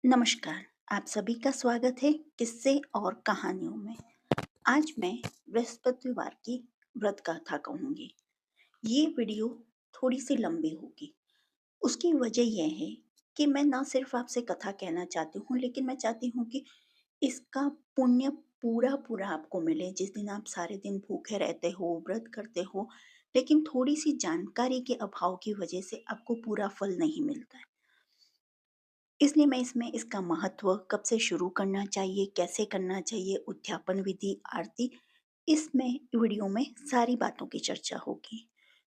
नमस्कार। आप सभी का स्वागत है किस्से और कहानियों में। आज मैं बृहस्पतिवार की व्रत कथा कहूंगी। ये वीडियो थोड़ी सी लंबी होगी। उसकी वजह यह है कि मैं ना सिर्फ आपसे कथा कहना चाहती हूँ, लेकिन मैं चाहती हूँ कि इसका पुण्य पूरा पूरा आपको मिले। जिस दिन आप सारे दिन भूखे रहते हो, व्रत करते हो, लेकिन थोड़ी सी जानकारी के अभाव की वजह से आपको पूरा फल नहीं मिलता है। इसलिए मैं इसमें इसका महत्व, कब से शुरू करना चाहिए, कैसे करना चाहिए, उद्यापन विधि, आरती, इसमें वीडियो में सारी बातों की चर्चा होगी।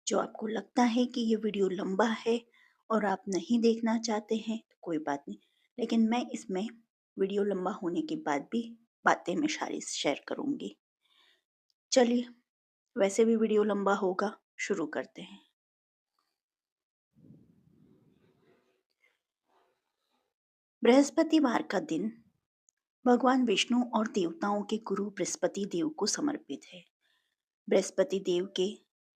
जो आपको लगता है कि ये वीडियो लंबा है और आप नहीं देखना चाहते हैं तो कोई बात नहीं, लेकिन मैं इसमें वीडियो लंबा होने के बाद भी बातें मैं सारी शेयर करूंगी। चलिए, वैसे भी वीडियो लंबा होगा, शुरू करते हैं। बृहस्पतिवार का दिन भगवान विष्णु और देवताओं के गुरु बृहस्पति देव को समर्पित है। बृहस्पति देव के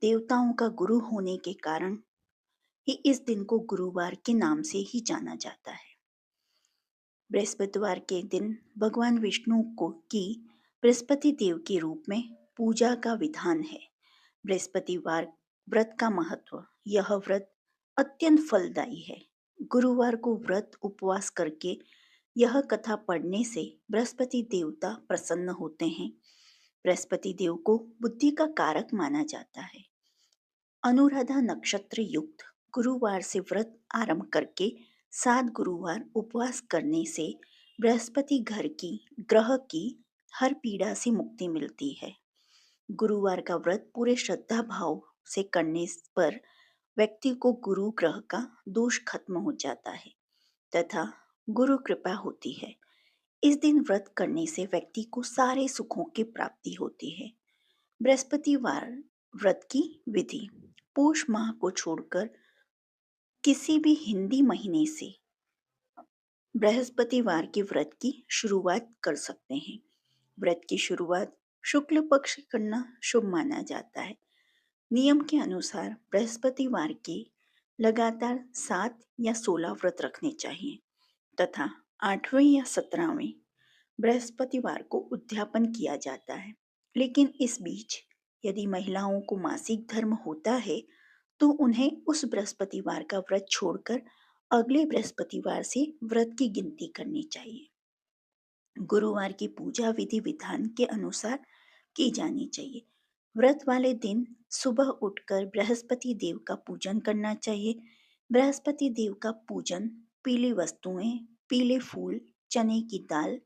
देवताओं का गुरु होने के कारण ही इस दिन को गुरुवार के नाम से ही जाना जाता है। बृहस्पतिवार के दिन भगवान विष्णु को की बृहस्पति देव के रूप में पूजा का विधान है। बृहस्पतिवार व्रत का महत्व, यह व्रत अत्यंत फलदायी है। गुरुवार को व्रत उपवास करके यह कथा पढ़ने से बृहस्पति देवता प्रसन्न होते हैं। बृहस्पति देव को बुद्धि का कारक माना जाता है। अनुराधा नक्षत्र युक्त गुरुवार से व्रत आरंभ करके 7 गुरुवार उपवास करने से बृहस्पति घर की, ग्रह की हर पीड़ा से मुक्ति मिलती है। गुरुवार का व्रत पूरे श्रद्धा भाव से करने पर व्यक्ति को गुरु ग्रह का दोष खत्म हो जाता है तथा गुरु कृपा होती है। इस दिन व्रत करने से व्यक्ति को सारे सुखों की प्राप्ति होती है। बृहस्पतिवार व्रत की विधि, पौष माह को छोड़कर किसी भी हिंदी महीने से बृहस्पतिवार के व्रत की शुरुआत कर सकते हैं। व्रत की शुरुआत शुक्ल पक्ष करना शुभ माना जाता है। नियम के अनुसार बृहस्पतिवार के लगातार 7 या 16 व्रत रखने चाहिए तथा 8वें या 17वें बृहस्पतिवार को उद्यापन किया जाता है। लेकिन इस बीच यदि महिलाओं को मासिक धर्म होता है तो उन्हें उस बृहस्पतिवार का व्रत छोड़कर अगले बृहस्पतिवार से व्रत की गिनती करनी चाहिए। गुरुवार की पूजा विधि विधान के अनुसार की जानी चाहिए। व्रत वाले दिन सुबह उठकर बृहस्पति देव का पूजन करना चाहिए। बृहस्पति देव का पूजन पीली वस्तुएं, पीले फूल, चने की दाल,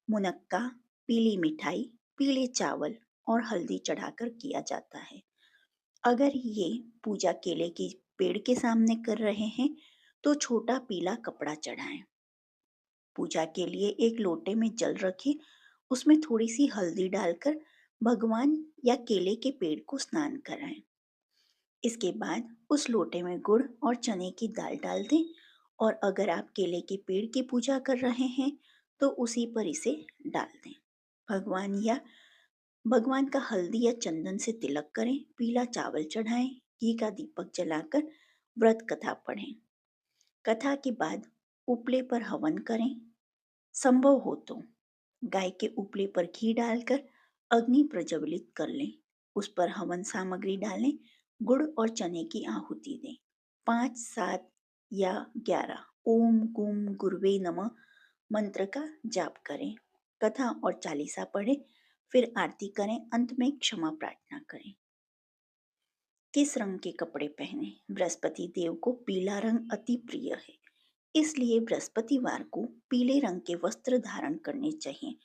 मुनक्का, पीली मिठाई, पीले चावल और हल्दी चढ़ाकर किया जाता है। अगर ये पूजा केले के पेड़ के सामने कर रहे हैं तो छोटा पीला कपड़ा चढ़ाएं। पूजा के लिए एक लोटे में जल रखें, उसमें थोड़ी सी हल्दी डालकर भगवान या केले के पेड़ को स्नान कराएं। इसके बाद उस लोटे में गुड़ और चने की दाल डाल दें और अगर आप केले के पेड़ की पूजा कर रहे हैं तो उसी पर इसे डाल दें। भगवान का हल्दी या चंदन से तिलक करें, पीला चावल चढ़ाएं, घी का दीपक जलाकर व्रत कथा पढ़ें। कथा के बाद उपले पर हवन करें। संभव हो तो गाय के उपले पर घी डालकर अग्नि प्रज्वलित कर लें, उस पर हवन सामग्री डालें, गुड़ और चने की आहुति दें। 5, 7 या 11 ओम गुम गुरुवे नमः मंत्र का जाप करें, कथा और चालीसा पढ़ें, फिर आरती करें, अंत में क्षमा प्रार्थना करें। किस रंग के कपड़े पहने? बृहस्पति देव को पीला रंग अति प्रिय है, इसलिए बृहस्पतिवार को पीले रंग के वस्त्र धारण करने चाहिए।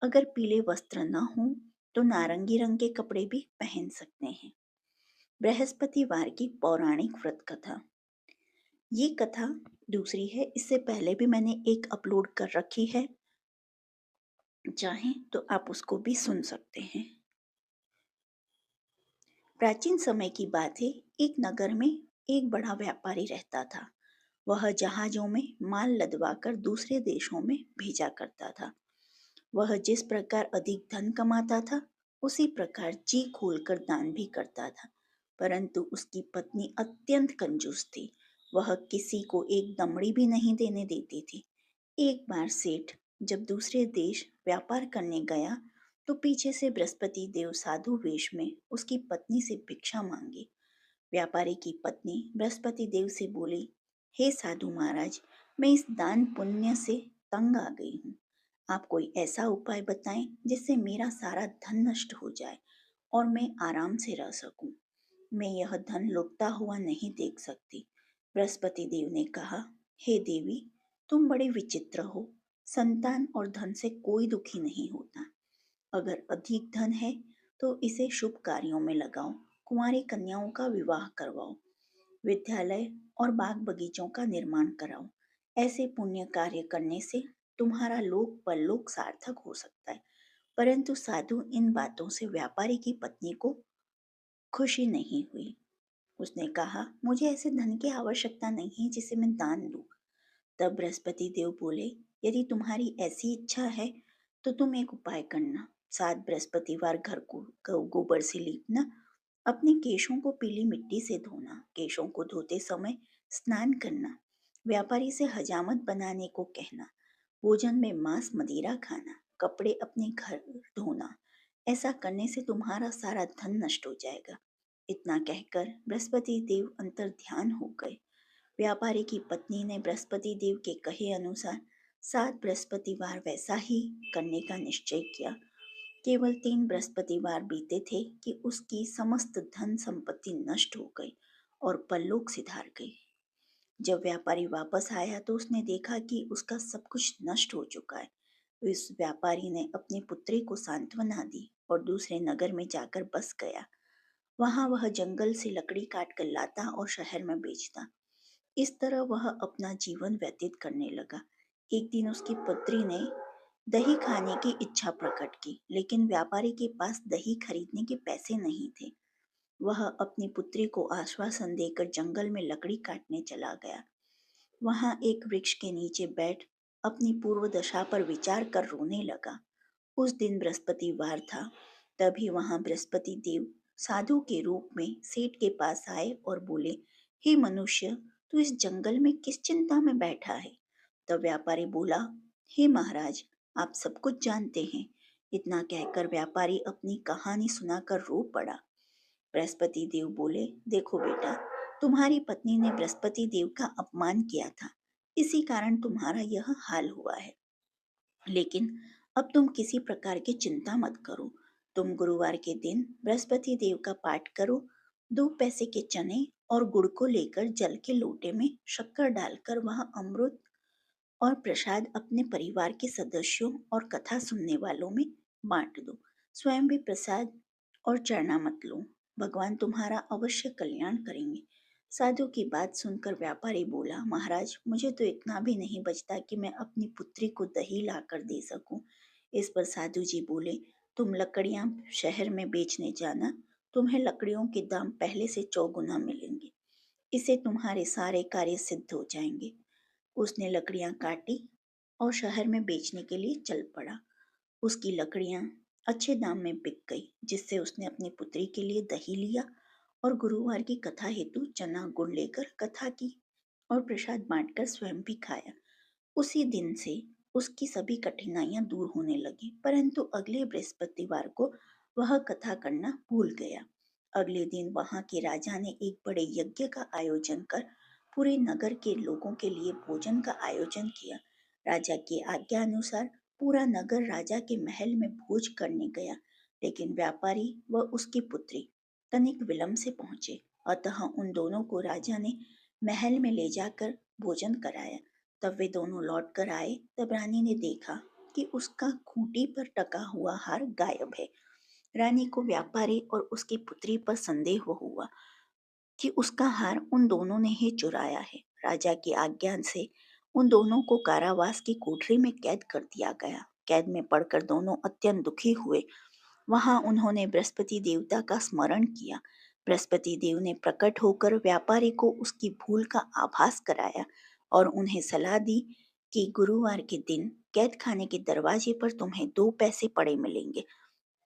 अगर पीले वस्त्र न हो तो नारंगी रंग के कपड़े भी पहन सकते हैं। बृहस्पतिवार की पौराणिक व्रत कथा, ये कथा दूसरी है, इससे पहले भी मैंने एक अपलोड कर रखी है, चाहें तो आप उसको भी सुन सकते हैं। प्राचीन समय की बात है, एक नगर में एक बड़ा व्यापारी रहता था। वह जहाजों में माल लदवाकर दूसरे देशों में भेजा करता था। वह जिस प्रकार अधिक धन कमाता था उसी प्रकार जी खोलकर दान भी करता था, परंतु उसकी पत्नी अत्यंत कंजूस थी। वह किसी को एक दमड़ी भी नहीं देने देती थी। एक बार सेठ जब दूसरे देश व्यापार करने गया तो पीछे से बृहस्पति देव साधु वेश में उसकी पत्नी से भिक्षा मांगी। व्यापारी की पत्नी बृहस्पति देव से बोली, हे साधु महाराज, मैं इस दान पुण्य से तंग आ गई हूँ। आप कोई ऐसा उपाय बताएं जिससे मेरा सारा धन नष्ट हो जाए और मैं आराम से रह सकूं। मैं यह धन लुटता हुआ नहीं देख सकती। बृहस्पति देव ने कहा, हे देवी, तुम बड़े विचित्र हो। संतान और धन से कोई दुखी नहीं होता। अगर अधिक धन है तो इसे शुभ कार्यों में लगाओ, कुंवारी कन्याओं का विवाह करवाओ, विद्यालय और बाग बगीचों का निर्माण कराओ। ऐसे पुण्य कार्य करने से तुम्हारा लोक परलोक सार्थक हो सकता है। परंतु साधु इन बातों से व्यापारी की पत्नी को खुशी नहीं हुई। उसने कहा, मुझे ऐसे धन की आवश्यकता नहीं है जिसे मैं दान दूं। तब बृहस्पति देव बोले, यदि तुम्हारी ऐसी इच्छा है तो तुम एक उपाय करना। 7 बृहस्पतिवार घर को गोबर से लीपना, अपने केशों को पीली मिट्टी से धोना, केशों को धोते समय स्नान करना, व्यापारी से हजामत बनाने को कहना, भोजन में मांस मदिरा खाना, कपड़े अपने घर धोना। ऐसा करने से तुम्हारा सारा धन नष्ट हो जाएगा। इतना कहकर बृहस्पति देव अंतर ध्यान हो गए। व्यापारी की पत्नी ने बृहस्पति देव के कहे अनुसार 7 बृहस्पतिवार वैसा ही करने का निश्चय किया। केवल 3 बृहस्पतिवार बीते थे कि उसकी समस्त धन संपत्ति नष्ट हो गई और परलोक सिधार गई। जब व्यापारी वापस आया तो उसने देखा कि उसका सब कुछ नष्ट हो चुका है। इस व्यापारी ने अपनी पुत्री को सांत्वना दी और दूसरे नगर में जाकर बस गया। वहां वह जंगल से लकड़ी काट कर लाता और शहर में बेचता। इस तरह वह अपना जीवन व्यतीत करने लगा। एक दिन उसकी पुत्री ने दही खाने की इच्छा प्रकट की, लेकिन व्यापारी के पास दही खरीदने के पैसे नहीं थे। वह अपनी पुत्री को आश्वासन देकर जंगल में लकड़ी काटने चला गया। वहां एक वृक्ष के नीचे बैठ अपनी पूर्व दशा पर विचार कर रोने लगा। उस दिन बृहस्पतिवार था। तभी वहां बृहस्पति देव साधु के रूप में सेठ के पास आए और बोले, हे मनुष्य, तू इस जंगल में किस चिंता में बैठा है? तब व्यापारी बोला, हे महाराज, आप सब कुछ जानते हैं। इतना कहकर व्यापारी अपनी कहानी सुनाकर रो पड़ा। बृहस्पति देव बोले, देखो बेटा, तुम्हारी पत्नी ने बृहस्पति देव का अपमान किया था, इसी कारण तुम्हारा यह हाल हुआ है। लेकिन अब तुम किसी प्रकार की चिंता मत करो। तुम गुरुवार के दिन बृहस्पति देव का पाठ करो। 2 पैसे के चने और गुड़ को लेकर जल के लोटे में शक्कर डालकर वह अमृत और प्रसाद अपने परिवार के सदस्यों और कथा सुनने वालों में बांट दो। स्वयं भी प्रसाद और चढ़ना मत लो। भगवान तुम्हारा अवश्य कल्याण करेंगे। साधु की बात सुनकर व्यापारी बोला, महाराज, मुझे तो इतना भी नहीं बचता कि मैं अपनी पुत्री को दही लाकर दे सकूं। इस पर साधु जी बोले, तुम लकड़ियां शहर में बेचने जाना, तुम्हें लकड़ियों के दाम पहले से चौगुना मिलेंगे। इससे तुम्हारे सारे कार्य सिद्ध हो जाएंगे। उसने लकड़ियां काटी और शहर में बेचने के लिए चल पड़ा। उसकी लकड़ियां अच्छे दाम में बिक गई, जिससे उसने अपनी पुत्री के लिए दही लिया और गुरुवार की कथा हेतु चना गुड़ लेकर कथा की और प्रसाद बांटकर स्वयं भी खाया। उसी दिन से उसकी सभी कठिनाइयां दूर होने लगी, परंतु अगले बृहस्पतिवार को वह कथा करना भूल गया। अगले दिन वहां के राजा ने एक बड़े यज्ञ का आयोजन कर पूरे नगर के लोगों के लिए भोजन का आयोजन किया। राजा की आज्ञा अनुसार पूरा नगर राजा के महल में भोज करने गया, लेकिन व्यापारी व उसकी पुत्री तनिक विलंब से पहुंचे। अतः उन दोनों को राजा ने महल में ले जाकर भोजन कराया। तब वे दोनों लौट कर आए, तब रानी ने देखा कि उसका खूंटी पर टका हुआ हार गायब है। रानी को व्यापारी और उसकी पुत्री पर संदेह हुआ कि उसका हार उन दोनों ने ही चुराया है। राजा की आज्ञा से उन दोनों को कारावास की कोठरी में कैद कर दिया गया। कैद में पड़कर दोनों अत्यंत दुखी हुए। वहां उन्होंने बृहस्पति देवता का स्मरण किया। बृहस्पति देव ने प्रकट होकर व्यापारी को उसकी भूल का आभास कराया और उन्हें सलाह दी कि गुरुवार के दिन कैद खाने के दरवाजे पर तुम्हें 2 पैसे पड़े मिलेंगे।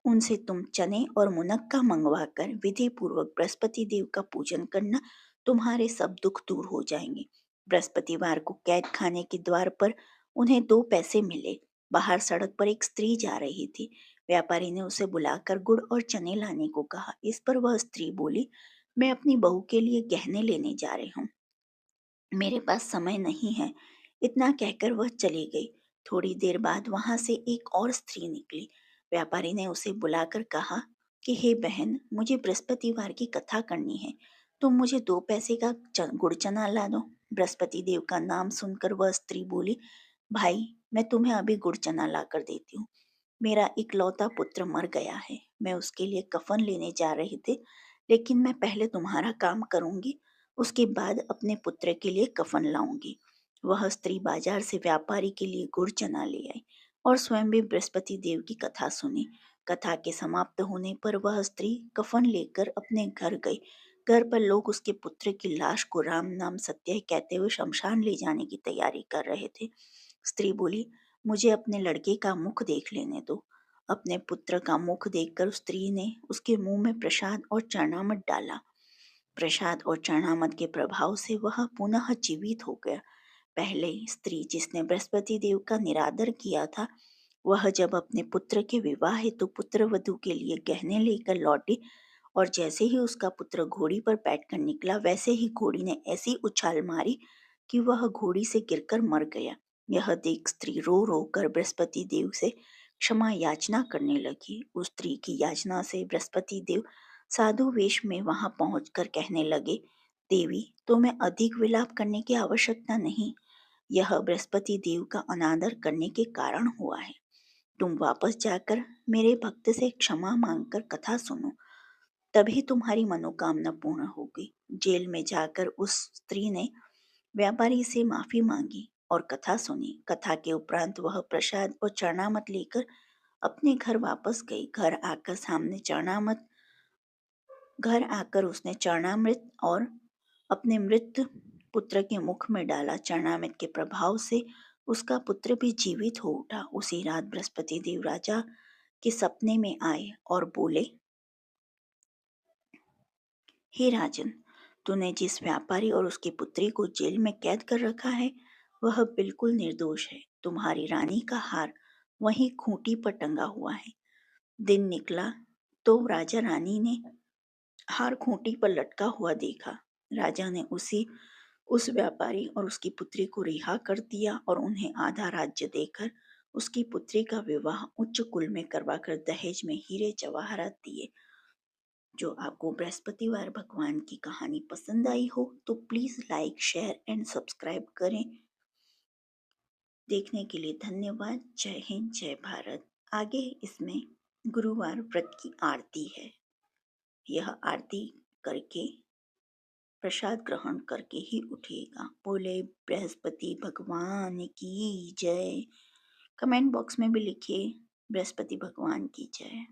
उनसे तुम चने और मुनक्का मंगवाकर विधि पूर्वक बृहस्पति देव का पूजन करना, तुम्हारे सब दुख दूर हो जाएंगे। बृहस्पतिवार को कैद खाने के द्वार पर उन्हें 2 पैसे मिले। बाहर सड़क पर एक स्त्री जा रही थी। व्यापारी ने उसे बुलाकर गुड़ और चने लाने को कहा। इस पर वह स्त्री बोली, मैं अपनी बहू के लिए गहने लेने जा रही हूँ, मेरे पास समय नहीं है। इतना कहकर वह चली गई। थोड़ी देर बाद वहां से एक और स्त्री निकली। व्यापारी ने उसे बुलाकर कहा कि हे बहन, मुझे बृहस्पतिवार की कथा करनी है, तुम मुझे 2 पैसे का गुड़ चना ला दो। बृहस्पति देव का नाम सुनकर वह स्त्री बोली, भाई, मैं तुम्हें अभी गुड़ चना ला कर देती हूँ। मेरा इकलौता पुत्र मर गया है, मैं उसके लिए कफन लेने जा रही थी, लेकिन मैं पहले तुम्हारा काम करूंगी, उसके बाद अपने पुत्र के लिए कफन लाऊंगी। वह स्त्री बाजार से व्यापारी के लिए गुड़ चना ले आई और स्वयं भी बृहस्पति देव की कथा सुनी। कथा के समाप्त होने पर वह स्त्री कफन लेकर अपने घर गई। घर पर लोग उसके पुत्र की लाश को राम नाम सत्य कहते हुए शमशान ले जाने की तैयारी कर रहे थे। स्त्री बोली, मुझे अपने लड़के का मुख देख लेने दो। अपने पुत्र का मुख देखकर उस स्त्री ने उसके मुंह में प्रसाद और चरणामृत डाला। प्रसाद और चरणामृत के प्रभाव से वह पुनः जीवित हो गया। पहले स्त्री जिसने बृहस्पति देव का निरादर किया था, वह जब अपने पुत्र के विवाह हेतु पुत्र वधू के लिए गहने लेकर लौटी और जैसे ही उसका पुत्र घोड़ी पर बैठकर निकला, वैसे ही घोड़ी ने ऐसी उछाल मारी कि वह घोड़ी से गिरकर मर गया। यह देख स्त्री रो रो कर बृहस्पति देव से क्षमा याचना करने लगी। उस स्त्री की याचना से बृहस्पति देव साधु वेश में वहां पहुंचकर कहने लगे, देवी, तुम्हें अधिक विलाप करने की आवश्यकता नहीं। यह बृहस्पति देव का अनादर करने के कारण हुआ है। तुम वापस जाकर मेरे भक्त से क्षमा मांगकर कथा सुनो, तभी तुम्हारी मनोकामना पूर्ण होगी। जेल में जाकर उस स्त्री ने व्यापारी से माफी मांगी और कथा सुनी। कथा के उपरांत वह प्रसाद और चरणामत लेकर अपने घर वापस गई। घर आकर उसने चरणामृत और अपने मृत पुत्र के मुख में डाला। चरणामृत के प्रभाव से उसका पुत्र भी जीवित हो उठा। उसी रात बृहस्पति देव राजा के सपने में आए और बोले, हे राजन, तूने जिस व्यापारी और उसकी पुत्री को जेल में कैद कर रखा है, वह बिल्कुल निर्दोष है। तुम्हारी रानी का हार वहीं खूंटी पर टंगा हुआ है। दिन निकला तो राजा रानी ने हार खूंटी पर लटका हुआ देखा। राजा ने उस व्यापारी और उसकी पुत्री को रिहा कर दिया और उन्हें आधा राज्य देकर उसकी पुत्री का विवाह उच्च कुल में करवाकर दहेज में हीरे जवाहरात दिए। जो आपको बृहस्पतिवार भगवान की कहानी पसंद आई हो तो please like, share and subscribe करें। देखने के लिए धन्यवाद। जय हिंद, जय भारत। आगे इसमें गुरुवार व्रत की आरती है। यह आरती करके प्रसाद ग्रहण करके ही उठिएगा। बोले बृहस्पति भगवान की जय। कमेंट बॉक्स में भी लिखिए बृहस्पति भगवान की जय।